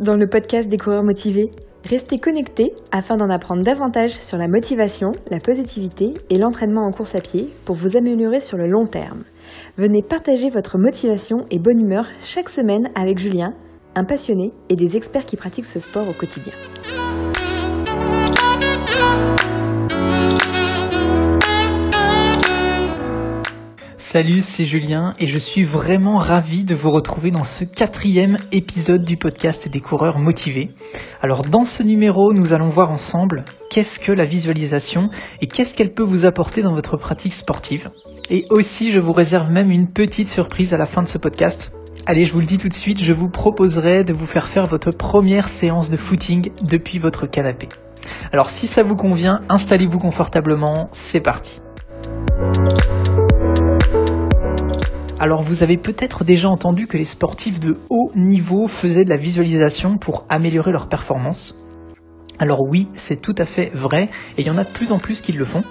dans le podcast des coureurs motivés. Restez connectés afin d'en apprendre davantage sur la motivation, la positivité et l'entraînement en course à pied pour vous améliorer sur le long terme. Venez partager votre motivation et bonne humeur chaque semaine avec Julien, un passionné et des experts qui pratiquent ce sport au quotidien. Salut, c'est Julien et je suis vraiment ravi de vous retrouver dans ce 4e épisode du podcast des coureurs motivés. Alors dans ce numéro, nous allons voir ensemble qu'est-ce que la visualisation et qu'est-ce qu'elle peut vous apporter dans votre pratique sportive. Et aussi, je vous réserve même une petite surprise à la fin de ce podcast. Allez, je vous le dis tout de suite, je vous proposerai de vous faire votre première séance de footing depuis votre canapé. Alors si ça vous convient, installez-vous confortablement, c'est parti. Alors vous avez peut-être déjà entendu que les sportifs de haut niveau faisaient de la visualisation pour améliorer leur performance. Alors oui, c'est tout à fait vrai et il y en a de plus en plus qui le font.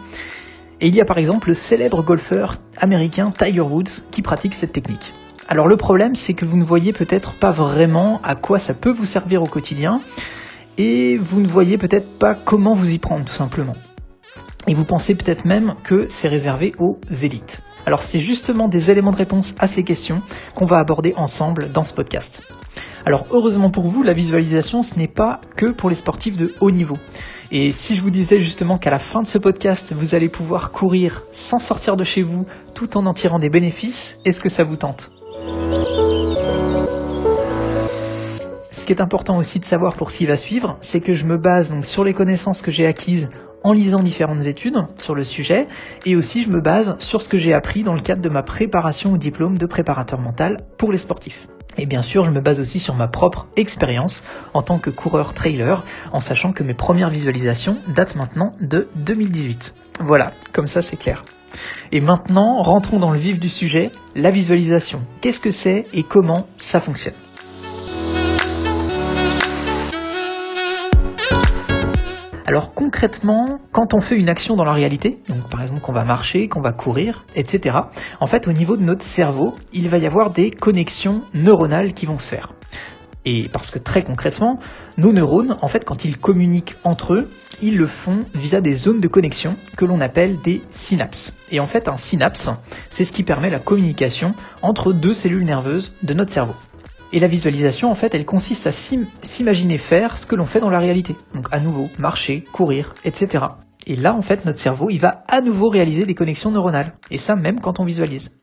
Et il y a par exemple le célèbre golfeur américain Tiger Woods qui pratique cette technique. Alors le problème, c'est que vous ne voyez peut-être pas vraiment à quoi ça peut vous servir au quotidien et vous ne voyez peut-être pas comment vous y prendre tout simplement. Et vous pensez peut-être même que c'est réservé aux élites. Alors c'est justement des éléments de réponse à ces questions qu'on va aborder ensemble dans ce podcast. Alors heureusement pour vous, la visualisation ce n'est pas que pour les sportifs de haut niveau. Et si je vous disais justement qu'à la fin de ce podcast, vous allez pouvoir courir sans sortir de chez vous tout en tirant des bénéfices, est-ce que ça vous tente ? Ce qui est important aussi de savoir pour ce qui va suivre, c'est que je me base donc sur les connaissances que j'ai acquises en lisant différentes études sur le sujet et aussi je me base sur ce que j'ai appris dans le cadre de ma préparation au diplôme de préparateur mental pour les sportifs. Et bien sûr, je me base aussi sur ma propre expérience en tant que coureur trailer, en sachant que mes premières visualisations datent maintenant de 2018. Voilà, comme ça c'est clair. Et maintenant, rentrons dans le vif du sujet, la visualisation. Qu'est-ce que c'est et comment ça fonctionne ? Alors concrètement, quand on fait une action dans la réalité, donc par exemple qu'on va marcher, qu'on va courir, etc., en fait au niveau de notre cerveau, il va y avoir des connexions neuronales qui vont se faire. Et parce que très concrètement, nos neurones, en fait quand ils communiquent entre eux, ils le font via des zones de connexion que l'on appelle des synapses. Et en fait un synapse, c'est ce qui permet la communication entre deux cellules nerveuses de notre cerveau. Et la visualisation, en fait, elle consiste à s'imaginer faire ce que l'on fait dans la réalité. Donc à nouveau, marcher, courir, etc. Et là, en fait, notre cerveau, il va à nouveau réaliser des connexions neuronales. Et ça, même quand on visualise.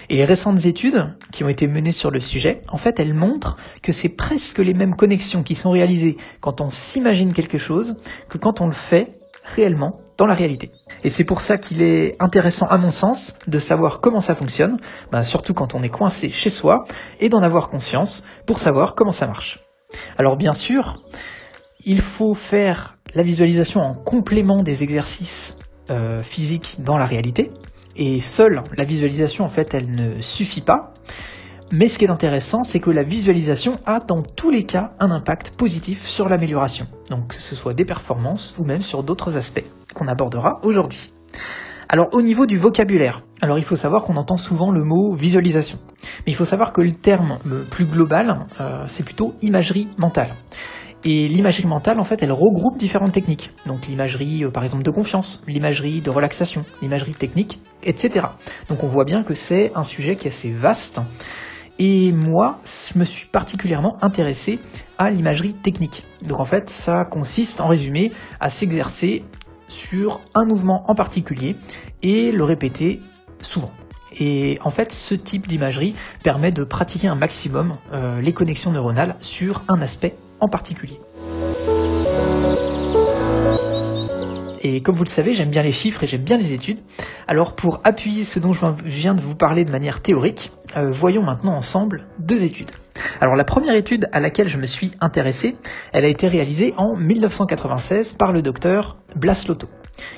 Et les récentes études qui ont été menées sur le sujet, en fait, elles montrent que c'est presque les mêmes connexions qui sont réalisées quand on s'imagine quelque chose que quand on le fait réellement dans la réalité. Et c'est pour ça qu'il est intéressant, à mon sens, de savoir comment ça fonctionne, surtout quand on est coincé chez soi, et d'en avoir conscience pour savoir comment ça marche. Alors bien sûr, il faut faire la visualisation en complément des exercices physiques dans la réalité, et seule la visualisation, en fait, elle ne suffit pas. Mais ce qui est intéressant, c'est que la visualisation a dans tous les cas un impact positif sur l'amélioration. Donc que ce soit des performances ou même sur d'autres aspects qu'on abordera aujourd'hui. Alors au niveau du vocabulaire, alors il faut savoir qu'on entend souvent le mot visualisation. Mais il faut savoir que le terme plus global, c'est plutôt imagerie mentale. Et l'imagerie mentale, en fait, elle regroupe différentes techniques. Donc l'imagerie, par exemple, de confiance, l'imagerie de relaxation, l'imagerie technique, etc. Donc on voit bien que c'est un sujet qui est assez vaste. Et moi, je me suis particulièrement intéressé à l'imagerie technique. Donc en fait, ça consiste, en résumé, à s'exercer sur un mouvement en particulier et le répéter souvent. Et en fait, ce type d'imagerie permet de pratiquer un maximum les connexions neuronales sur un aspect en particulier. Et comme vous le savez, j'aime bien les chiffres et j'aime bien les études. Alors pour appuyer ce dont je viens de vous parler de manière théorique, voyons maintenant ensemble 2 études. Alors la première étude à laquelle je me suis intéressé, elle a été réalisée en 1996 par le docteur Blas Lotto,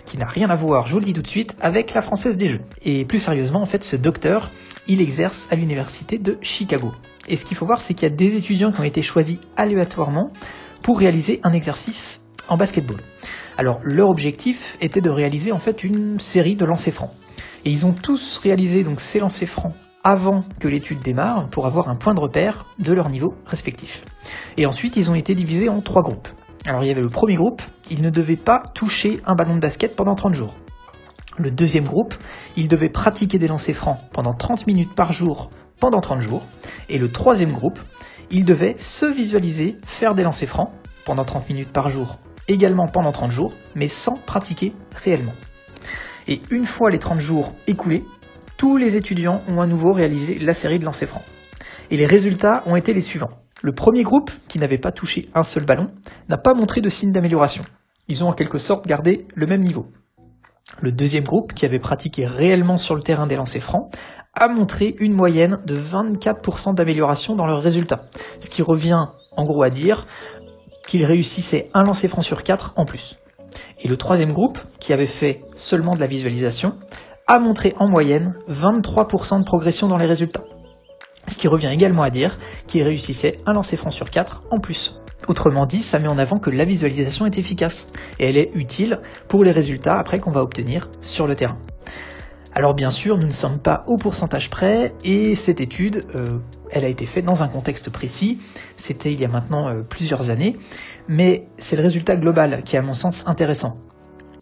qui n'a rien à voir, je vous le dis tout de suite, avec la Française des Jeux. Et plus sérieusement, en fait, ce docteur, il exerce à l'université de Chicago. Et ce qu'il faut voir, c'est qu'il y a des étudiants qui ont été choisis aléatoirement pour réaliser un exercice en basketball. Alors leur objectif était de réaliser en fait une série de lancers francs. Et ils ont tous réalisé donc ces lancers francs avant que l'étude démarre pour avoir un point de repère de leur niveau respectif. Et ensuite, ils ont été divisés en 3 groupes. Alors il y avait le premier groupe, il ne devait pas toucher un ballon de basket pendant 30 jours. Le deuxième groupe, il devait pratiquer des lancers francs pendant 30 minutes par jour pendant 30 jours. Et le troisième groupe, il devait se visualiser faire des lancers francs pendant 30 minutes par jour, également pendant 30 jours, mais sans pratiquer réellement. Et une fois les 30 jours écoulés, tous les étudiants ont à nouveau réalisé la série de lancers francs. Et les résultats ont été les suivants. Le premier groupe, qui n'avait pas touché un seul ballon, n'a pas montré de signe d'amélioration. Ils ont en quelque sorte gardé le même niveau. Le deuxième groupe, qui avait pratiqué réellement sur le terrain des lancers francs, a montré une moyenne de 24% d'amélioration dans leurs résultats. Ce qui revient en gros à dire qu'ils réussissaient un lancer franc sur 4 en plus. Et le troisième groupe, qui avait fait seulement de la visualisation, a montré en moyenne 23% de progression dans les résultats. Ce qui revient également à dire qu'ils réussissaient un lancer franc sur 4 en plus. Autrement dit, ça met en avant que la visualisation est efficace et elle est utile pour les résultats après qu'on va obtenir sur le terrain. Alors bien sûr, nous ne sommes pas au pourcentage près et cette étude, elle a été faite dans un contexte précis, c'était il y a maintenant plusieurs années, mais c'est le résultat global qui est à mon sens intéressant.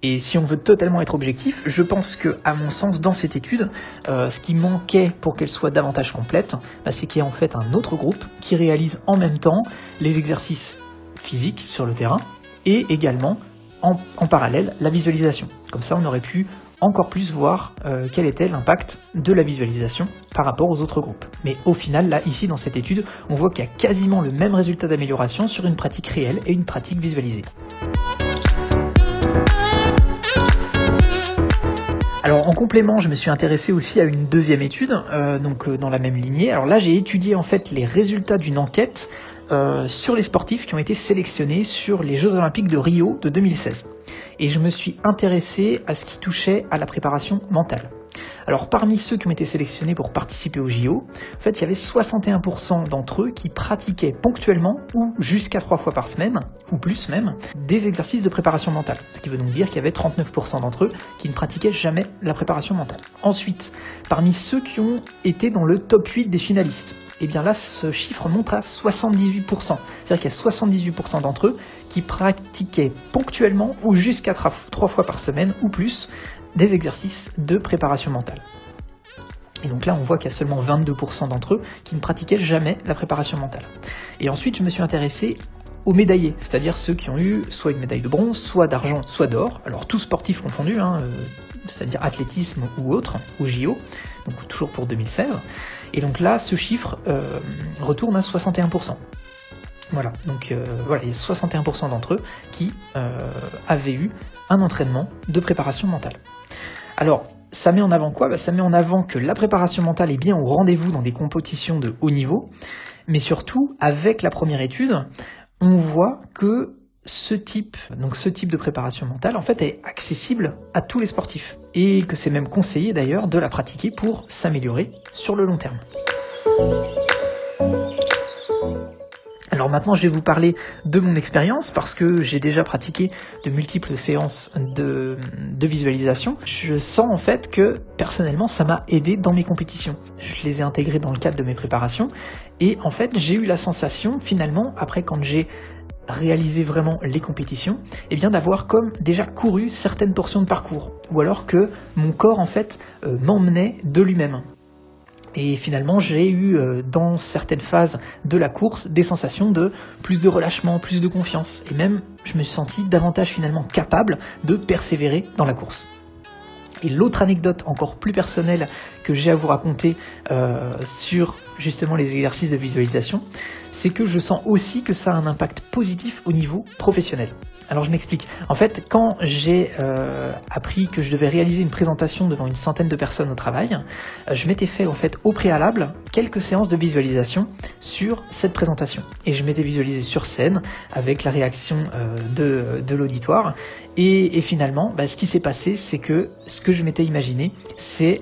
Et si on veut totalement être objectif, je pense que, à mon sens, dans cette étude, ce qui manquait pour qu'elle soit davantage complète, c'est qu'il y a en fait un autre groupe qui réalise en même temps les exercices physiques sur le terrain et également en parallèle la visualisation. Comme ça, on aurait pu encore plus voir quel était l'impact de la visualisation par rapport aux autres groupes. Mais au final, là, ici, dans cette étude, on voit qu'il y a quasiment le même résultat d'amélioration sur une pratique réelle et une pratique visualisée. Alors en complément, je me suis intéressé aussi à une deuxième étude, dans la même lignée. Alors là, j'ai étudié en fait les résultats d'une enquête sur les sportifs qui ont été sélectionnés sur les Jeux Olympiques de Rio de 2016. Et je me suis intéressé à ce qui touchait à la préparation mentale. Alors parmi ceux qui ont été sélectionnés pour participer aux JO, en fait il y avait 61% d'entre eux qui pratiquaient ponctuellement ou jusqu'à 3 fois par semaine, ou plus même, des exercices de préparation mentale. Ce qui veut donc dire qu'il y avait 39% d'entre eux qui ne pratiquaient jamais la préparation mentale. Ensuite, parmi ceux qui ont été dans le top 8 des finalistes, et bien là ce chiffre monte à 78%. C'est-à-dire qu'il y a 78% d'entre eux qui pratiquaient ponctuellement ou jusqu'à 3 fois par semaine ou plus des exercices de préparation mentale. Et donc là, on voit qu'il y a seulement 22% d'entre eux qui ne pratiquaient jamais la préparation mentale. Et ensuite, je me suis intéressé aux médaillés, c'est-à-dire ceux qui ont eu soit une médaille de bronze, soit d'argent, soit d'or, alors tous sportifs confondus, c'est-à-dire athlétisme ou autre, ou JO, donc toujours pour 2016. Et donc là, ce chiffre retourne à 61%. Voilà, donc il y a 61% d'entre eux qui avaient eu un entraînement de préparation mentale. Alors, ça met en avant quoi ? Ça met en avant que la préparation mentale est bien au rendez-vous dans des compétitions de haut niveau, mais surtout, avec la première étude, on voit que ce type de préparation mentale, en fait, est accessible à tous les sportifs, et que c'est même conseillé d'ailleurs de la pratiquer pour s'améliorer sur le long terme. Alors maintenant, je vais vous parler de mon expérience parce que j'ai déjà pratiqué de multiples séances de visualisation. Je sens en fait que personnellement, ça m'a aidé dans mes compétitions. Je les ai intégrées dans le cadre de mes préparations et en fait, j'ai eu la sensation finalement, après quand j'ai réalisé vraiment les compétitions, d'avoir comme déjà couru certaines portions de parcours ou alors que mon corps en fait m'emmenait de lui-même. Et finalement, j'ai eu dans certaines phases de la course des sensations de plus de relâchement, plus de confiance. Et même, je me suis senti davantage finalement capable de persévérer dans la course. Et l'autre anecdote encore plus personnelle que j'ai à vous raconter sur justement les exercices de visualisation, c'est que je sens aussi que ça a un impact positif au niveau professionnel. Alors je m'explique. En fait, quand j'ai appris que je devais réaliser une présentation devant une centaine de personnes au travail, je m'étais fait en fait au préalable quelques séances de visualisation sur cette présentation. Et je m'étais visualisé sur scène avec la réaction de l'auditoire. Et finalement, ce qui s'est passé, c'est que ce que je m'étais imaginé, c'est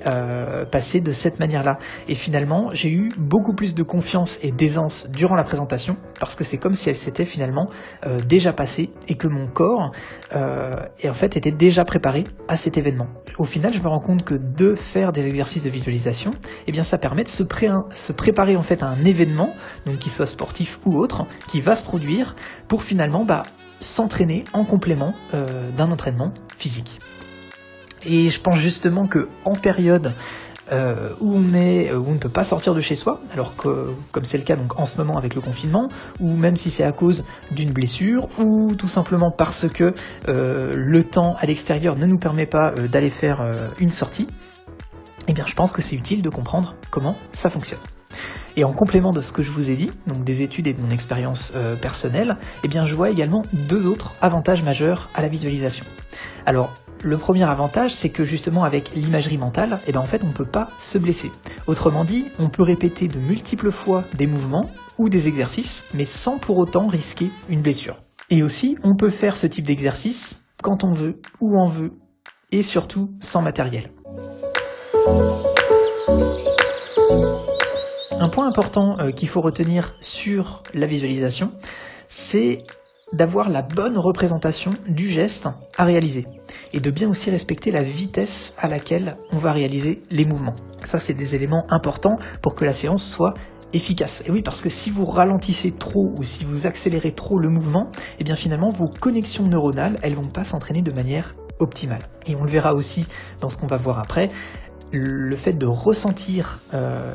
passé de cette manière-là. Et finalement, j'ai eu beaucoup plus de confiance et d'aisance durant la représentation parce que c'est comme si elle s'était finalement déjà passée et que mon corps était déjà préparé à cet événement. Au final, je me rends compte que de faire des exercices de visualisation, ça permet de se préparer en fait à un événement, donc qu'il soit sportif ou autre, qui va se produire pour finalement s'entraîner en complément d'un entraînement physique. Et je pense justement que en période où on ne peut pas sortir de chez soi, alors que comme c'est le cas donc en ce moment avec le confinement, ou même si c'est à cause d'une blessure, ou tout simplement parce que le temps à l'extérieur ne nous permet pas d'aller faire une sortie, je pense que c'est utile de comprendre comment ça fonctionne. Et en complément de ce que je vous ai dit, donc des études et de mon expérience personnelle, je vois également 2 autres avantages majeurs à la visualisation. Alors, le premier avantage, c'est que justement avec l'imagerie mentale, en fait on ne peut pas se blesser. Autrement dit, on peut répéter de multiples fois des mouvements ou des exercices, mais sans pour autant risquer une blessure. Et aussi, on peut faire ce type d'exercice quand on veut, où on veut, et surtout sans matériel. Un point important qu'il faut retenir sur la visualisation, c'est d'avoir la bonne représentation du geste à réaliser et de bien aussi respecter la vitesse à laquelle on va réaliser les mouvements. Ça, c'est des éléments importants pour que la séance soit efficace. Et oui, parce que si vous ralentissez trop ou si vous accélérez trop le mouvement, finalement vos connexions neuronales, elles vont pas s'entraîner de manière optimale. Et on le verra aussi dans ce qu'on va voir après. Le fait de ressentir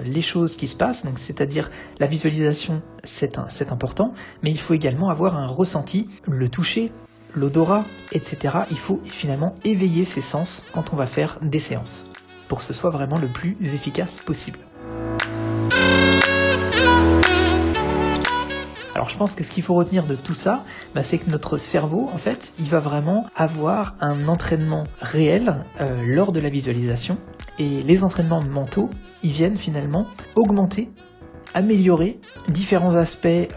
les choses qui se passent, donc c'est-à-dire la visualisation, c'est important, mais il faut également avoir un ressenti, le toucher, l'odorat, etc. Il faut finalement éveiller ses sens quand on va faire des séances, pour que ce soit vraiment le plus efficace possible. Alors je pense que ce qu'il faut retenir de tout ça, c'est que notre cerveau, en fait, il va vraiment avoir un entraînement réel lors de la visualisation. Et les entraînements mentaux, ils viennent finalement augmenter, améliorer différents aspects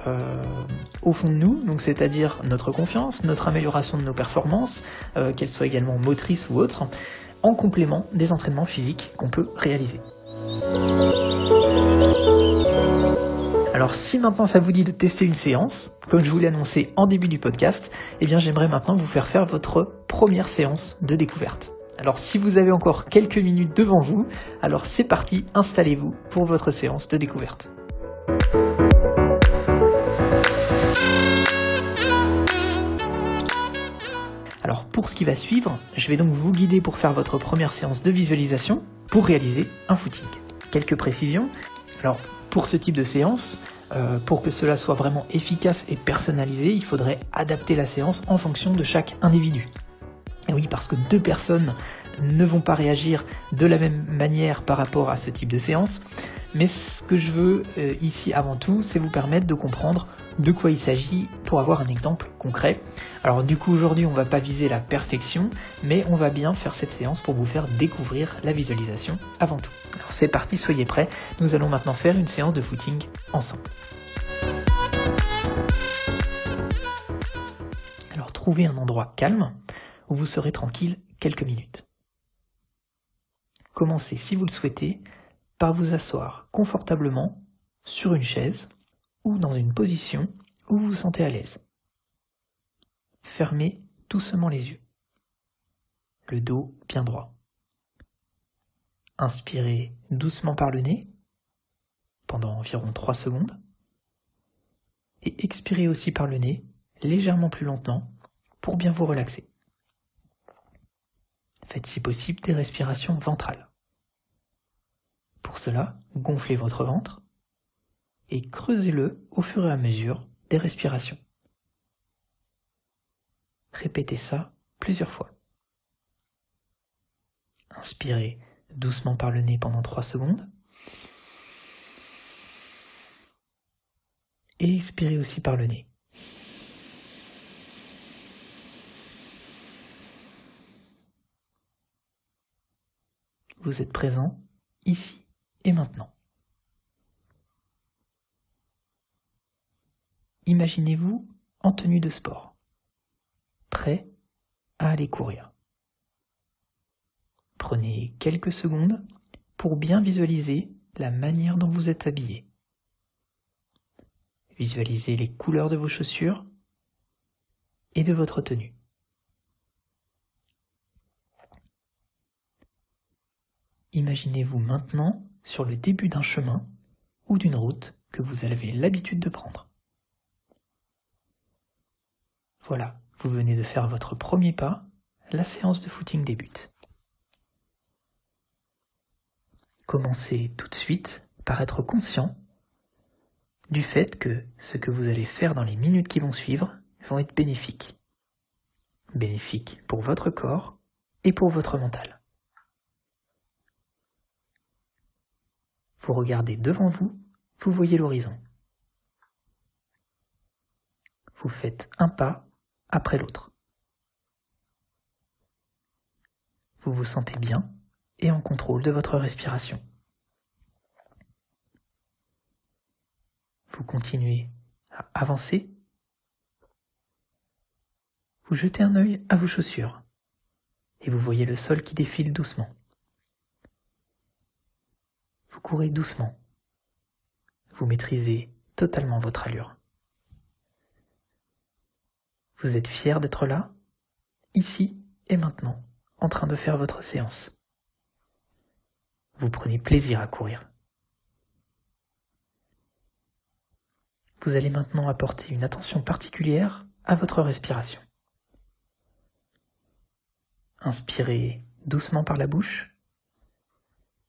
au fond de nous, donc c'est-à-dire notre confiance, notre amélioration de nos performances, qu'elles soient également motrices ou autres, en complément des entraînements physiques qu'on peut réaliser. Alors si maintenant ça vous dit de tester une séance, comme je vous l'ai annoncé en début du podcast, j'aimerais maintenant vous faire votre première séance de découverte. Alors si vous avez encore quelques minutes devant vous, alors c'est parti, installez-vous pour votre séance de découverte. Alors pour ce qui va suivre, je vais donc vous guider pour faire votre première séance de visualisation pour réaliser un footing. Quelques précisions. Alors pour ce type de séance, pour que cela soit vraiment efficace et personnalisé, il faudrait adapter la séance en fonction de chaque individu. Et oui, parce que 2 personnes ne vont pas réagir de la même manière par rapport à ce type de séance. Mais ce que je veux ici avant tout, c'est vous permettre de comprendre de quoi il s'agit pour avoir un exemple concret. Alors du coup aujourd'hui on va pas viser la perfection, mais on va bien faire cette séance pour vous faire découvrir la visualisation avant tout. Alors c'est parti, soyez prêts, nous allons maintenant faire une séance de footing ensemble. Alors trouvez un endroit calme où vous serez tranquille quelques minutes. Commencez, si vous le souhaitez, par vous asseoir confortablement sur une chaise ou dans une position où vous vous sentez à l'aise. Fermez doucement les yeux, le dos bien droit. Inspirez doucement par le nez pendant environ 3 secondes et expirez aussi par le nez légèrement plus lentement pour bien vous relaxer. Faites si possible des respirations ventrales. Pour cela, gonflez votre ventre et creusez-le au fur et à mesure des respirations. Répétez ça plusieurs fois. Inspirez doucement par le nez pendant 3 secondes. Et expirez aussi par le nez. Vous êtes présent ici et maintenant. Imaginez-vous en tenue de sport, prêt à aller courir. Prenez quelques secondes pour bien visualiser la manière dont vous êtes habillé. Visualisez les couleurs de vos chaussures et de votre tenue. Imaginez-vous maintenant sur le début d'un chemin ou d'une route que vous avez l'habitude de prendre. Voilà, vous venez de faire votre premier pas, la séance de footing débute. Commencez tout de suite par être conscient du fait que ce que vous allez faire dans les minutes qui vont suivre vont être bénéfiques. Bénéfiques pour votre corps et pour votre mental. Vous regardez devant vous, vous voyez l'horizon. Vous faites un pas après l'autre. Vous vous sentez bien et en contrôle de votre respiration. Vous continuez à avancer. Vous jetez un œil à vos chaussures et vous voyez le sol qui défile doucement. Vous courez doucement. Vous maîtrisez totalement votre allure. Vous êtes fier d'être là, ici et maintenant, en train de faire votre séance. Vous prenez plaisir à courir. Vous allez maintenant apporter une attention particulière à votre respiration. Inspirez doucement par la bouche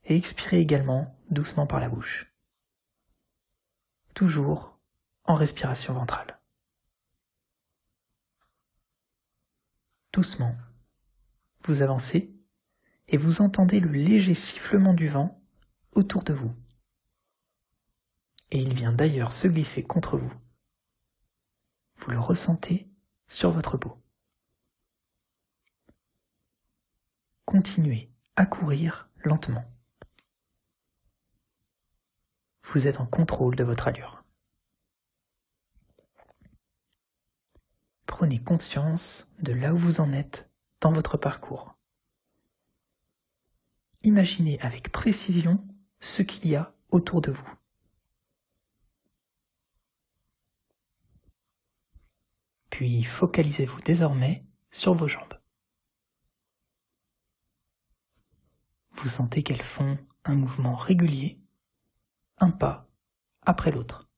et expirez également doucement par la bouche. Toujours en respiration ventrale. Doucement, vous avancez et vous entendez le léger sifflement du vent autour de vous. Et il vient d'ailleurs se glisser contre vous. Vous le ressentez sur votre peau. Continuez à courir lentement. Vous êtes en contrôle de votre allure. Prenez conscience de là où vous en êtes dans votre parcours. Imaginez avec précision ce qu'il y a autour de vous. Puis focalisez-vous désormais sur vos jambes. Vous sentez qu'elles font un mouvement régulier, un pas après l'autre.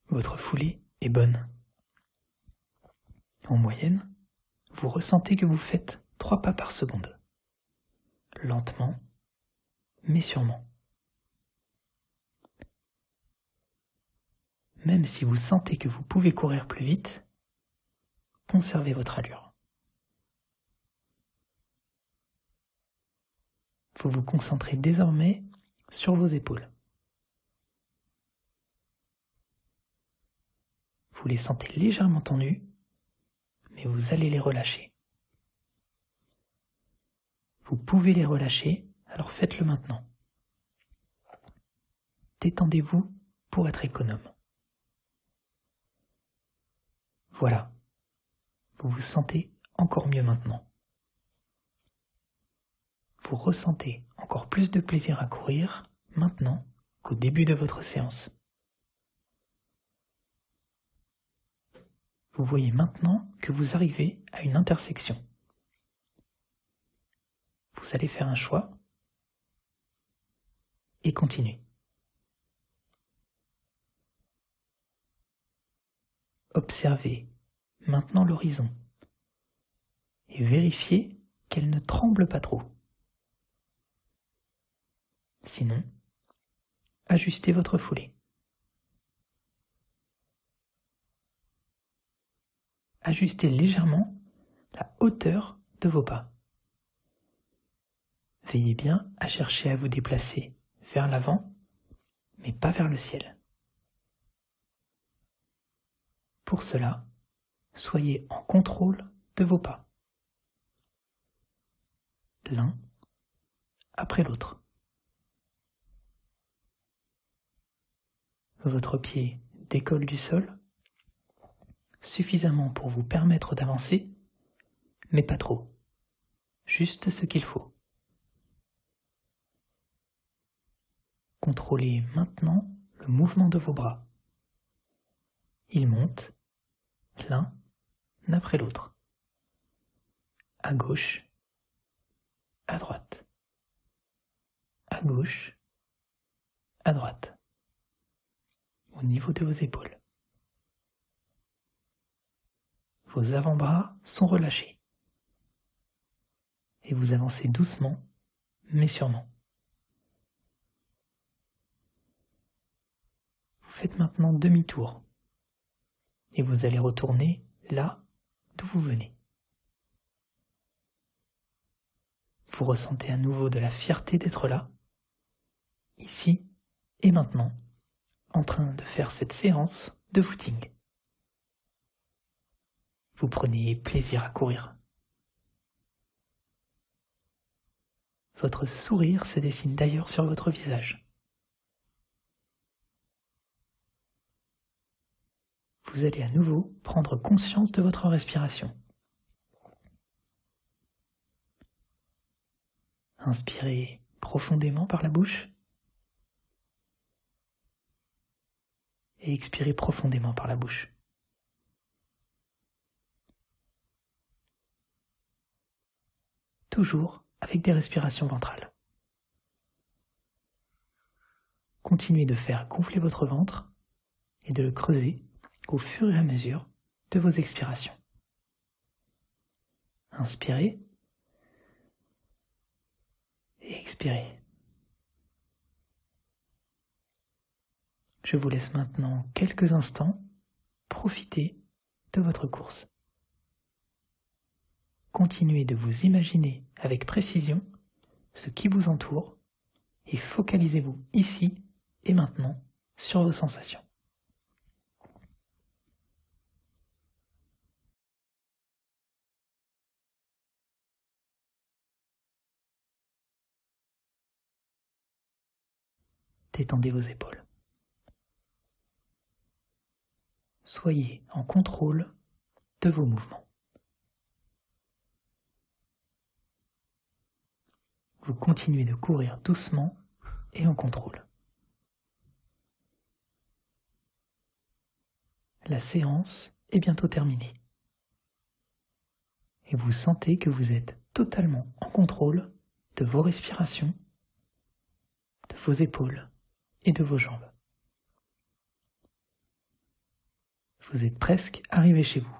Votre foulée est bonne. En moyenne, vous ressentez que vous faites 3 pas par seconde. Lentement, mais sûrement. Même si vous sentez que vous pouvez courir plus vite, conservez votre allure. Vous vous concentrez désormais sur vos épaules. Vous les sentez légèrement tendues, mais vous allez les relâcher. Vous pouvez les relâcher, alors faites-le maintenant. Détendez-vous pour être économe. Voilà, vous vous sentez encore mieux maintenant. Vous ressentez encore plus de plaisir à courir maintenant qu'au début de votre séance. Vous voyez maintenant que vous arrivez à une intersection. Vous allez faire un choix et continuer. Observez maintenant l'horizon et vérifiez qu'elle ne tremble pas trop. Sinon, ajustez votre foulée. Ajustez légèrement la hauteur de vos pas. Veillez bien à chercher à vous déplacer vers l'avant, mais pas vers le ciel. Pour cela, soyez en contrôle de vos pas. L'un après l'autre. Votre pied décolle du sol, suffisamment pour vous permettre d'avancer, mais pas trop. Juste ce qu'il faut. Contrôlez maintenant le mouvement de vos bras. Ils montent l'un après l'autre. À gauche, à droite. À gauche, à droite. Au niveau de vos épaules. Vos avant-bras sont relâchés. Et vous avancez doucement, mais sûrement. Vous faites maintenant demi-tour. Et vous allez retourner là d'où vous venez. Vous ressentez à nouveau de la fierté d'être là, ici et maintenant, en train de faire cette séance de footing. Vous prenez plaisir à courir. Votre sourire se dessine d'ailleurs sur votre visage. Vous allez à nouveau prendre conscience de votre respiration. Inspirez profondément par la bouche et expirez profondément par la bouche. Toujours avec des respirations ventrales. Continuez de faire gonfler votre ventre et de le creuser au fur et à mesure de vos expirations. Inspirez et expirez. Je vous laisse maintenant quelques instants profiter de votre course. Continuez de vous imaginer avec précision ce qui vous entoure et focalisez-vous ici et maintenant sur vos sensations. Détendez vos épaules. Soyez en contrôle de vos mouvements. Vous continuez de courir doucement et en contrôle. La séance est bientôt terminée. Et vous sentez que vous êtes totalement en contrôle de vos respirations, de vos épaules et de vos jambes. Vous êtes presque arrivé chez vous.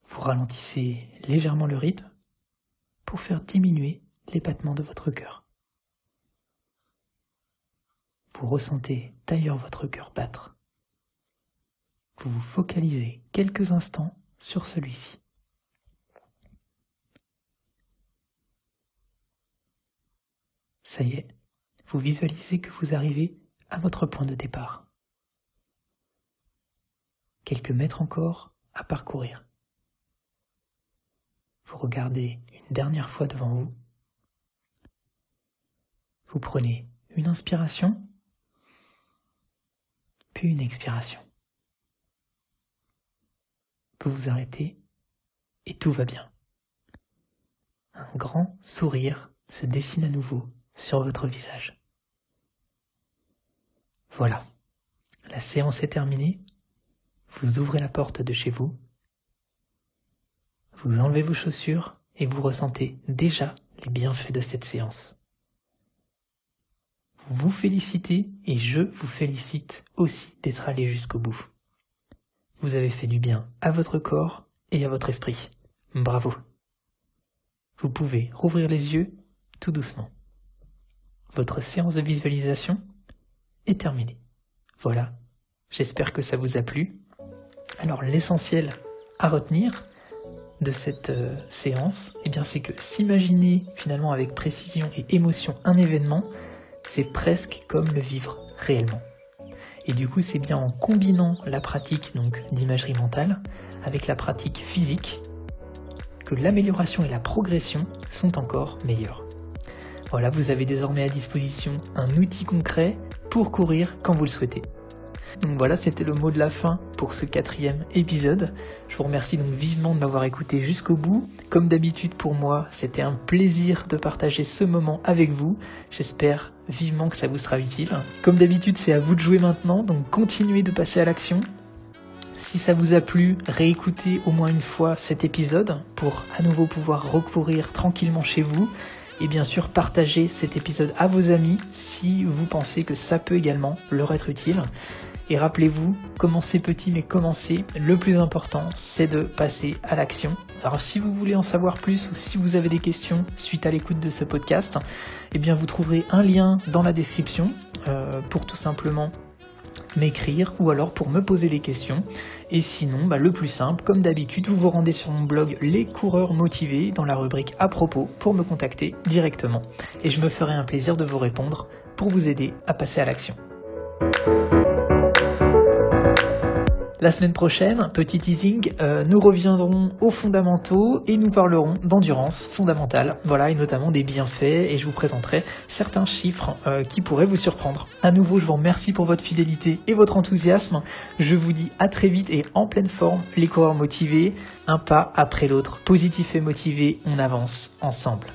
Vous ralentissez légèrement le rythme pour faire diminuer les battements de votre cœur. Vous ressentez d'ailleurs votre cœur battre. Vous vous focalisez quelques instants sur celui-ci. Ça y est, vous visualisez que vous arrivez à votre point de départ. Quelques mètres encore à parcourir. Vous regardez une dernière fois devant vous. Vous prenez une inspiration, puis une expiration. Vous vous arrêtez et tout va bien. Un grand sourire se dessine à nouveau sur votre visage. Voilà, la séance est terminée. Vous ouvrez la porte de chez vous. Vous enlevez vos chaussures et vous ressentez déjà les bienfaits de cette séance. Vous vous félicitez et je vous félicite aussi d'être allé jusqu'au bout. Vous avez fait du bien à votre corps et à votre esprit. Bravo. Vous pouvez rouvrir les yeux tout doucement. Votre séance de visualisation est terminée. Voilà, j'espère que ça vous a plu. Alors l'essentiel à retenir de cette séance, c'est que s'imaginer finalement avec précision et émotion un événement, c'est presque comme le vivre réellement. Et du coup, c'est bien en combinant la pratique donc d'imagerie mentale avec la pratique physique que l'amélioration et la progression sont encore meilleures. Voilà, vous avez désormais à disposition un outil concret pour courir quand vous le souhaitez. Donc voilà, c'était le mot de la fin pour ce 4e épisode. Je vous remercie donc vivement de m'avoir écouté jusqu'au bout. Comme d'habitude pour moi, c'était un plaisir de partager ce moment avec vous. J'espère vivement que ça vous sera utile. Comme d'habitude, c'est à vous de jouer maintenant, donc continuez de passer à l'action. Si ça vous a plu, réécoutez au moins une fois cet épisode pour à nouveau pouvoir recourir tranquillement chez vous. Et bien sûr, partagez cet épisode à vos amis si vous pensez que ça peut également leur être utile. Et rappelez-vous, commencez petit mais commencez. Le plus important, c'est de passer à l'action. Alors si vous voulez en savoir plus ou si vous avez des questions suite à l'écoute de ce podcast, eh bien vous trouverez un lien dans la description pour tout simplement m'écrire ou alors pour me poser des questions. Et sinon, le plus simple, comme d'habitude, vous vous rendez sur mon blog Les Coureurs Motivés dans la rubrique à propos pour me contacter directement. Et je me ferai un plaisir de vous répondre pour vous aider à passer à l'action. La semaine prochaine, petit teasing, nous reviendrons aux fondamentaux et nous parlerons d'endurance fondamentale, voilà, et notamment des bienfaits, et je vous présenterai certains chiffres qui pourraient vous surprendre. À nouveau, je vous remercie pour votre fidélité et votre enthousiasme. Je vous dis à très vite et en pleine forme, les coureurs motivés, un pas après l'autre, positif et motivé, on avance ensemble.